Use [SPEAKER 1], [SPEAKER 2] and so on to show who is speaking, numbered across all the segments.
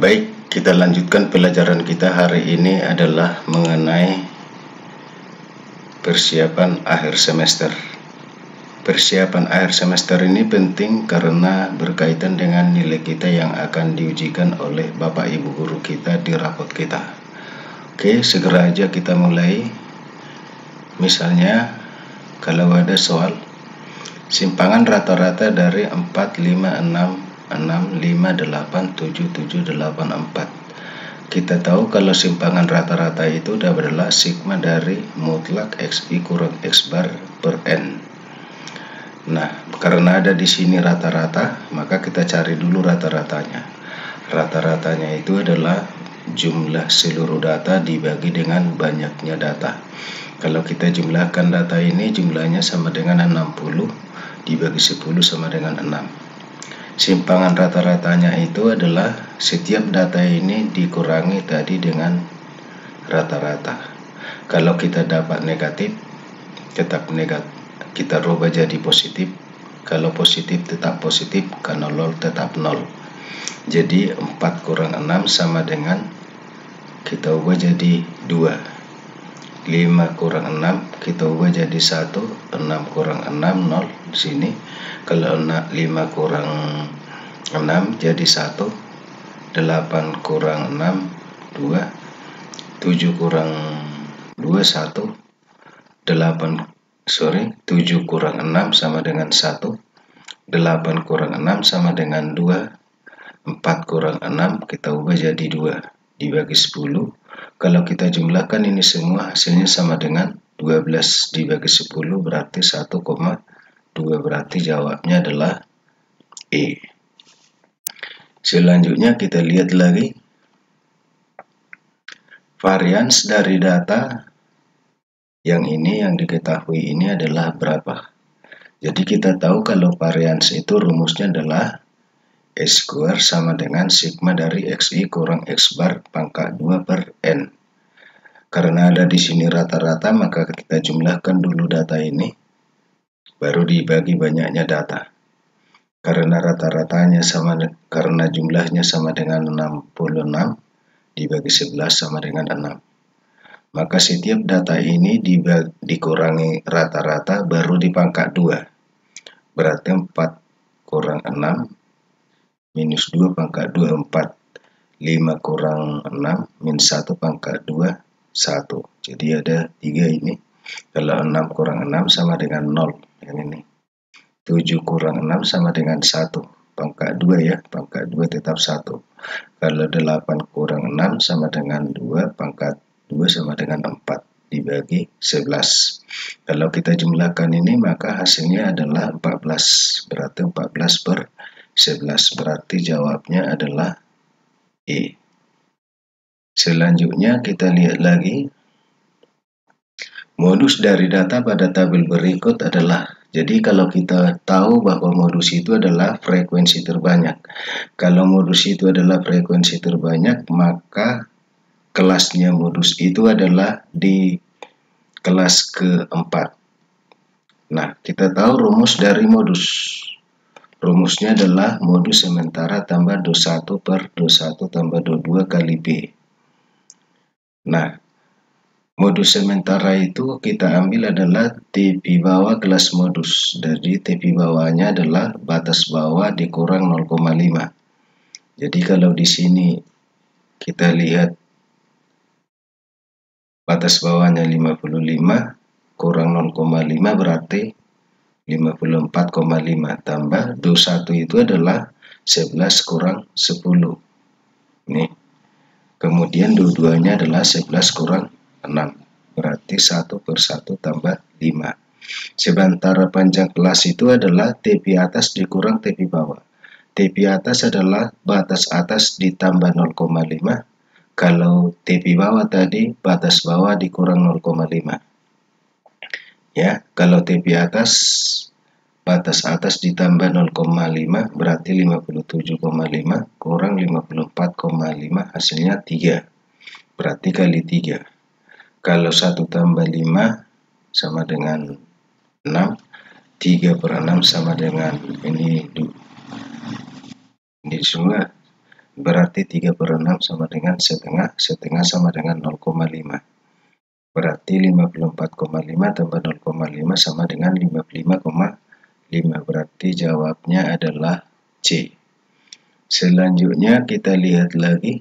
[SPEAKER 1] Baik, kita lanjutkan pelajaran kita hari ini adalah mengenai persiapan akhir semester. Persiapan akhir semester ini penting karena berkaitan dengan nilai kita yang akan diujikan oleh Bapak Ibu guru kita di rapot kita. Oke, segera aja kita mulai. Misalnya, kalau ada soal simpangan rata-rata dari 4, 5, 6, 6, 5, 8, 7, 7, 8, 4. Kita tahu kalau simpangan rata-rata itu adalah sigma dari mutlak XI kurang X bar per N. Nah, karena ada di sini rata-rata, maka kita cari dulu rata-ratanya. Rata-ratanya itu adalah jumlah seluruh data dibagi dengan banyaknya data. Kalau kita jumlahkan data ini, jumlahnya sama dengan 60, dibagi 10 sama dengan 6. Simpangan rata-ratanya itu adalah setiap data ini dikurangi tadi dengan rata-rata. Kalau kita dapat negatif, tetap negatif, kita rubah jadi positif. Kalau positif tetap positif, kalau nol tetap nol. Jadi 4 kurang 6 sama dengan, kita ubah jadi 2. 5 kurang 6 kita ubah jadi 1. 6 kurang 6 0 di sini. Kalau 5 kurang 6 jadi 1. 8 kurang 6 2. 7 kurang 2 1. 7 kurang 6 sama dengan 1. 8 kurang 6 sama dengan 2. 4 kurang 6 kita ubah jadi 2 dibagi 10. Kalau kita jumlahkan ini semua hasilnya sama dengan 12 dibagi 10 berarti 1,2, berarti jawabnya adalah E. Selanjutnya kita lihat lagi varians dari data yang ini, yang diketahui ini adalah berapa. Jadi kita tahu kalau varians itu rumusnya adalah S square sama dengan sigma dari XI kurang X bar pangkat 2 per N. Karena ada di sini rata-rata, maka kita jumlahkan dulu data ini, baru dibagi banyaknya data. Karena rata-ratanya sama, karena jumlahnya sama dengan 66, dibagi 11 sama dengan 6. Maka setiap data ini dikurangi rata-rata baru dipangkat 2. Berarti 4 kurang 6 minus 2 pangkat 2 4. 5 kurang 6 minus 1 pangkat 2 1. Jadi ada 3 ini. Kalau 6 kurang 6 sama dengan 0. Yang ini. 7 kurang 6 sama dengan 1. Pangkat 2 ya. Pangkat 2 tetap 1. Kalau 8 kurang 6 sama dengan 2. Pangkat 2 sama dengan 4 dibagi 11. Kalau kita jumlahkan ini maka hasilnya adalah 14. Berarti 14 per 11. Berarti jawabnya adalah E. Selanjutnya kita lihat lagi modus dari data pada tabel berikut adalah, jadi kalau kita tahu bahwa modus itu adalah frekuensi terbanyak. Kalau modus itu adalah frekuensi terbanyak, maka kelasnya modus itu adalah di kelas keempat. Nah, kita tahu rumus dari modus. Rumusnya adalah modus sementara tambah 21 per 21 tambah 22 kali B. Nah, modus sementara itu kita ambil adalah TP bawah kelas modus. Jadi TP bawahnya adalah batas bawah dikurang 0,5. Jadi kalau di sini kita lihat batas bawahnya 55 kurang 0,5 berarti 54,5 tambah 21 itu adalah 11 kurang 10. Ini. Kemudian dua-duanya adalah 11 kurang 6. Berarti 1 per 1 tambah 5. Sementara panjang kelas itu adalah TP atas dikurang TP bawah. TP atas adalah batas atas ditambah 0,5. Kalau TP bawah tadi, batas bawah dikurang 0,5. Ya, kalau TP atas, batas atas ditambah 0,5, berarti 57,5 kurang 54,5, hasilnya 3. Berarti kali 3. Kalau 1 tambah 5 sama dengan 6. 3 per 6 sama dengan ini semua berarti 3/6 sama dengan setengah, setengah sama dengan 0,5. Berarti 54,5 tambah 0,5 sama dengan 55,5. Berarti jawabnya adalah C. Selanjutnya kita lihat lagi.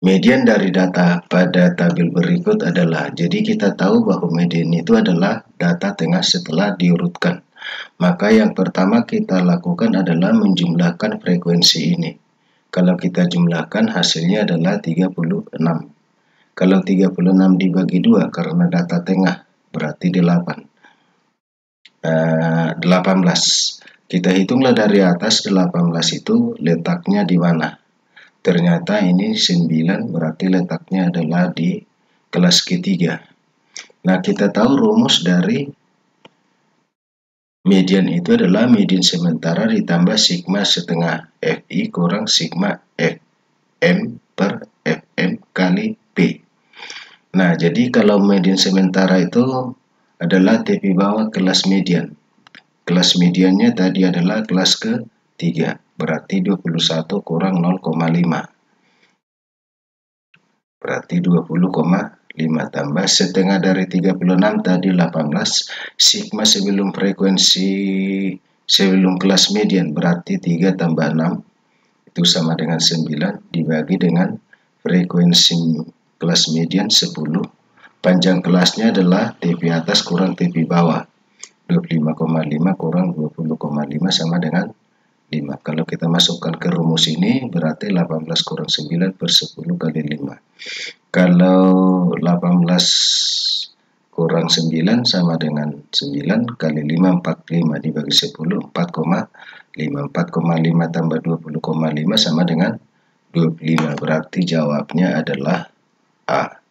[SPEAKER 1] Median dari data pada tabel berikut adalah, jadi kita tahu bahwa median itu adalah data tengah setelah diurutkan. Maka yang pertama kita lakukan adalah menjumlahkan frekuensi ini. Kalau kita jumlahkan hasilnya adalah 36. Kalau 36 dibagi 2 karena data tengah berarti 18. Kita hitunglah dari atas 18 itu letaknya di mana. Ternyata ini 9 berarti letaknya adalah di kelas ketiga. Nah, kita tahu rumus dari median itu adalah median sementara ditambah sigma setengah FI kurang sigma FM per FM kali P. Nah, jadi kalau median sementara itu adalah TP bawah kelas median. Kelas mediannya tadi adalah kelas ketiga. Berarti 21 kurang 0,5. Berarti 20,5 tambah setengah dari 36 tadi 18. Sigma sebelum frekuensi sebelum kelas median berarti 3 tambah 6. Itu sama dengan 9 dibagi dengan frekuensi kelas median 10. Panjang kelasnya adalah TP atas kurang TP bawah. 25,5 kurang 20,5 sama dengan 5. Kalau kita masukkan ke rumus ini berarti 18 kurang 9 per 10 kali 5. Kalau 18 kurang 9 sama dengan 9 kali 5 45 dibagi 10 4,5. 4,5 tambah 20,5 sama dengan 25. Berarti jawabnya adalah A.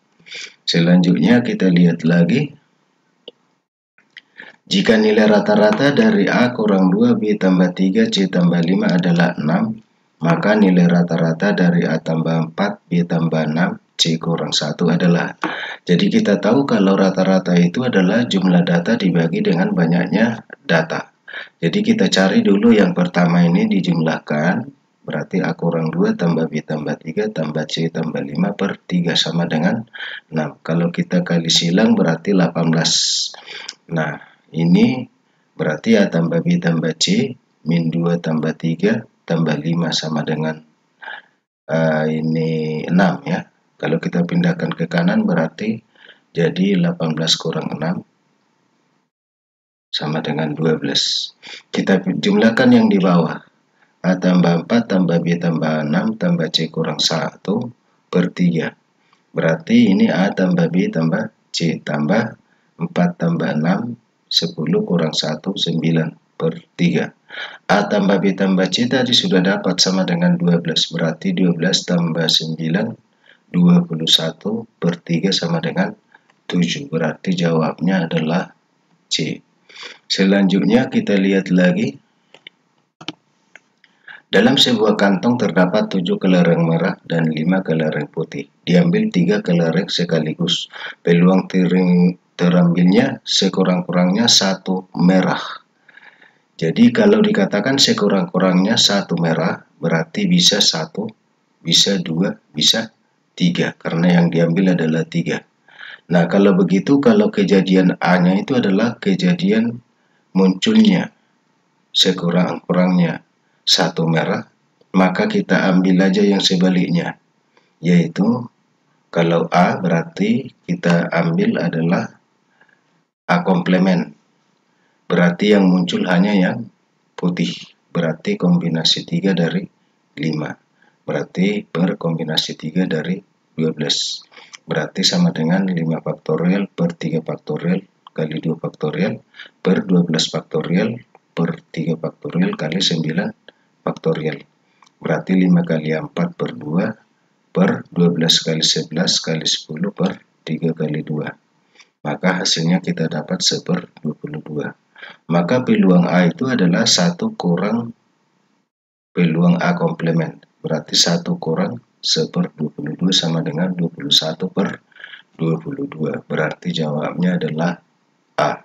[SPEAKER 1] Selanjutnya kita lihat lagi. Jika nilai rata-rata dari A kurang 2, B tambah 3, C tambah 5 adalah 6, maka nilai rata-rata dari A tambah 4, B tambah 6, C kurang 1 adalah. Jadi kita tahu kalau rata-rata itu adalah jumlah data dibagi dengan banyaknya data. Jadi kita cari dulu yang pertama ini dijumlahkan, berarti A kurang 2 tambah B tambah 3 tambah C tambah 5 per 3 sama dengan 6. Kalau kita kali silang berarti 18. Nah, ini berarti A tambah B tambah C min 2 tambah 3 tambah 5 sama dengan ini 6 ya. Kalau kita pindahkan ke kanan berarti jadi 18 kurang 6 sama dengan 12. Kita jumlahkan yang di bawah. A tambah 4 tambah B tambah 6 tambah C kurang 1 per 3. Berarti ini A tambah B tambah C tambah 4 tambah 6 10 kurang 1 9 per 3. A tambah B tambah C tadi sudah dapat sama dengan 12. Berarti 12 tambah 9 21 per 3 sama dengan 7. Berarti jawabnya adalah C. Selanjutnya kita lihat lagi. Dalam sebuah kantong terdapat 7 kelereng merah dan 5 kelereng putih. Diambil 3 kelereng sekaligus. Peluang terambilnya sekurang-kurangnya 1 merah. Jadi kalau dikatakan sekurang-kurangnya 1 merah, berarti bisa 1, bisa 2, bisa 3. Karena yang diambil adalah 3. Nah, kalau begitu, kalau kejadian A-nya itu adalah kejadian munculnya sekurang-kurangnya 1 merah, maka kita ambil aja yang sebaliknya, yaitu kalau A berarti kita ambil adalah A komplement, berarti yang muncul hanya yang putih, berarti kombinasi 3 dari 5, berarti per kombinasi 3 dari 12, berarti sama dengan 5 faktorial per 3 faktorial kali 2 faktorial per 12 faktorial per 3 faktorial kali 9 faktorial. Berarti 5 kali 4 per 2 per 12 kali 11 kali 10 per 3 kali 2. Maka hasilnya kita dapat 1/22. Maka peluang A itu adalah 1 kurang peluang A komplement. Berarti 1 kurang 1/22 sama dengan 21/22. Berarti jawabnya adalah A.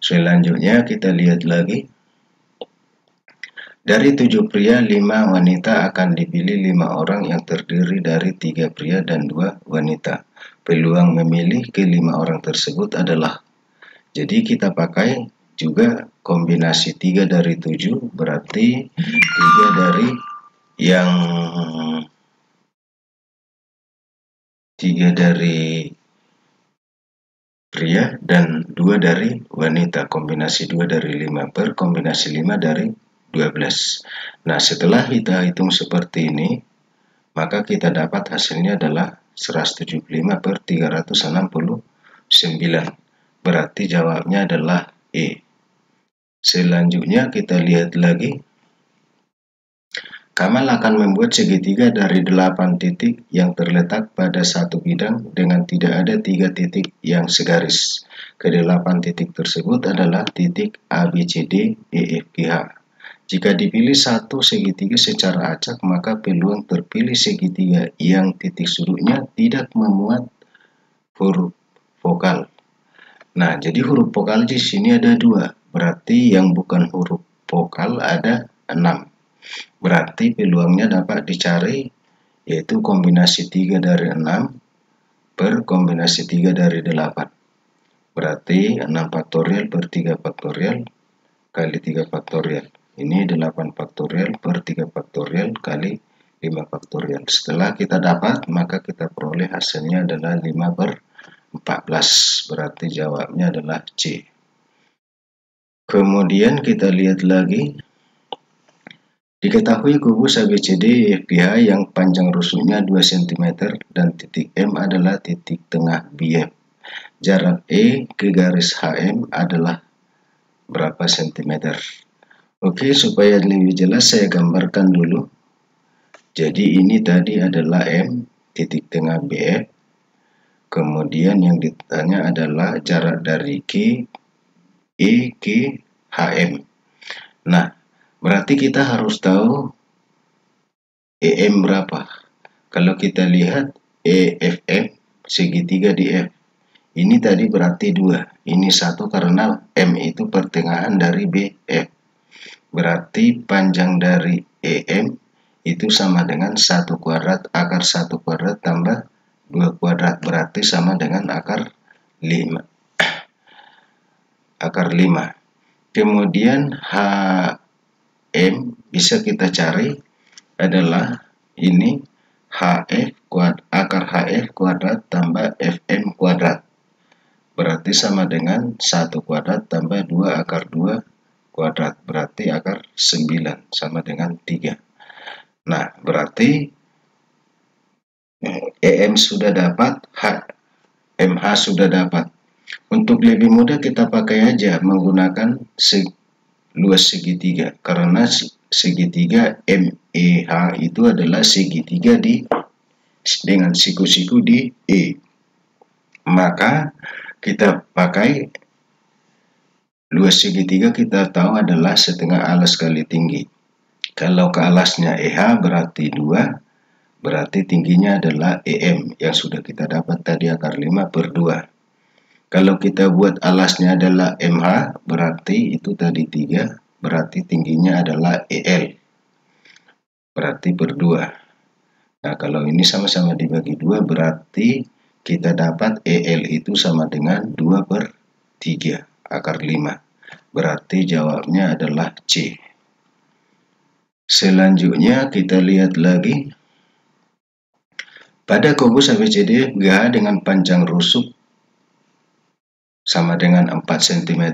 [SPEAKER 1] Selanjutnya kita lihat lagi. Dari 7 pria, 5 wanita akan dipilih 5 orang yang terdiri dari 3 pria dan 2 wanita. Peluang memilih ke 5 orang tersebut adalah, jadi kita pakai juga kombinasi 3 dari 7, berarti 3 dari yang 3 dari pria dan 2 dari wanita. Kombinasi 2 dari 5 per kombinasi 5 dari 12. Nah, setelah kita hitung seperti ini, maka kita dapat hasilnya adalah 175 per 369. Berarti jawabnya adalah E. Selanjutnya kita lihat lagi. Kamal akan membuat segitiga dari 8 titik yang terletak pada satu bidang dengan tidak ada 3 titik yang segaris. Ke-8 titik tersebut adalah titik A, B, C, D, E, F, G, H. Jika dipilih satu segitiga secara acak, maka peluang terpilih segitiga yang titik sudutnya tidak memuat huruf vokal. Nah, jadi huruf vokal di sini ada 2, berarti yang bukan huruf vokal ada 6. Berarti peluangnya dapat dicari, yaitu kombinasi 3 dari 6 per kombinasi 3 dari 8. Berarti 6 faktorial per 3 faktorial kali 3 faktorial. Ini 8 faktorial per 3 faktorial kali 5 faktorial. Setelah kita dapat, maka kita peroleh hasilnya adalah 5 per 14. Berarti jawabnya adalah C. Kemudian kita lihat lagi. Diketahui kubus ABCD EFGH yang panjang rusuknya 2 cm dan titik M adalah titik tengah BF. Jarak E ke garis HM adalah berapa cm? Oke, supaya lebih jelas saya gambarkan dulu. Jadi ini tadi adalah M, titik tengah BF. Kemudian yang ditanya adalah jarak dari E ke HM. Nah, berarti kita harus tahu EM berapa. Kalau kita lihat EFM, segitiga di F. Ini tadi berarti 2. Ini 1 karena M itu pertengahan dari BF. Berarti panjang dari EM itu sama dengan 1 kuadrat akar 1 kuadrat tambah 2 kuadrat. Berarti sama dengan akar 5. Akar 5. Kemudian HM bisa kita cari adalah ini akar HF kuadrat tambah FM kuadrat. Berarti sama dengan 1 kuadrat tambah 2 akar 2 kuadrat. Berarti akar 9 sama dengan 3. Nah, berarti EM sudah dapat, MH sudah dapat. Untuk lebih mudah kita pakai aja menggunakan luas segitiga, karena segitiga MEH itu adalah segitiga dengan siku-siku di E. Maka kita pakai luas segitiga, kita tahu adalah setengah alas kali tinggi. Kalau ke alasnya EH berarti 2, berarti tingginya adalah EM yang sudah kita dapat tadi akar 5 per 2. Kalau kita buat alasnya adalah MH, berarti itu tadi 3, berarti tingginya adalah EL. Berarti per 2. Nah, kalau ini sama-sama dibagi 2, berarti kita dapat EL itu sama dengan 2 per 3, akar 5. Berarti jawabnya adalah C. Selanjutnya kita lihat lagi. Pada kubus ABCD FGH dengan panjang rusuk sama dengan 4 cm,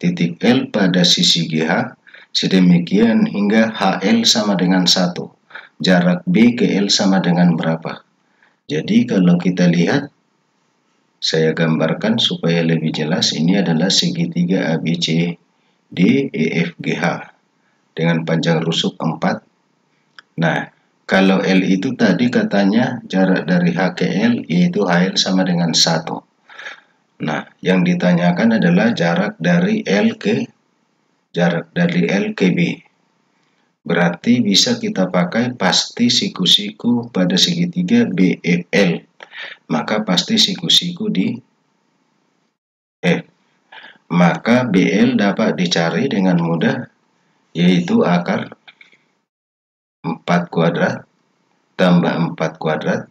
[SPEAKER 1] titik L pada sisi GH, sedemikian hingga HL sama dengan 1. Jarak B ke L sama dengan berapa? Jadi kalau kita lihat, saya gambarkan supaya lebih jelas, ini adalah segitiga ABCD EFGH dengan panjang rusuk 4. Nah, kalau L itu tadi katanya jarak dari H ke L, yaitu HL sama dengan 1. Nah, yang ditanyakan adalah jarak dari L ke B. Berarti bisa kita pakai pasti siku-siku pada segitiga BFL. Maka pasti siku-siku di F. Maka BL dapat dicari dengan mudah, yaitu akar kuadrat tambah 4 kuadrat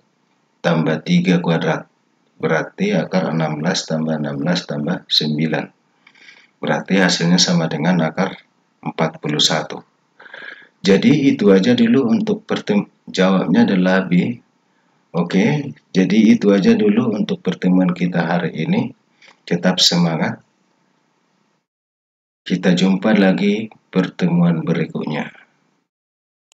[SPEAKER 1] tambah 3 kuadrat. Berarti akar 16 tambah 16 tambah 9. Berarti hasilnya sama dengan akar 41. Jadi itu aja dulu untuk jawabnya adalah B. Oke, jadi itu aja dulu untuk pertemuan kita hari ini. Tetap semangat. Kita jumpa lagi pertemuan berikutnya.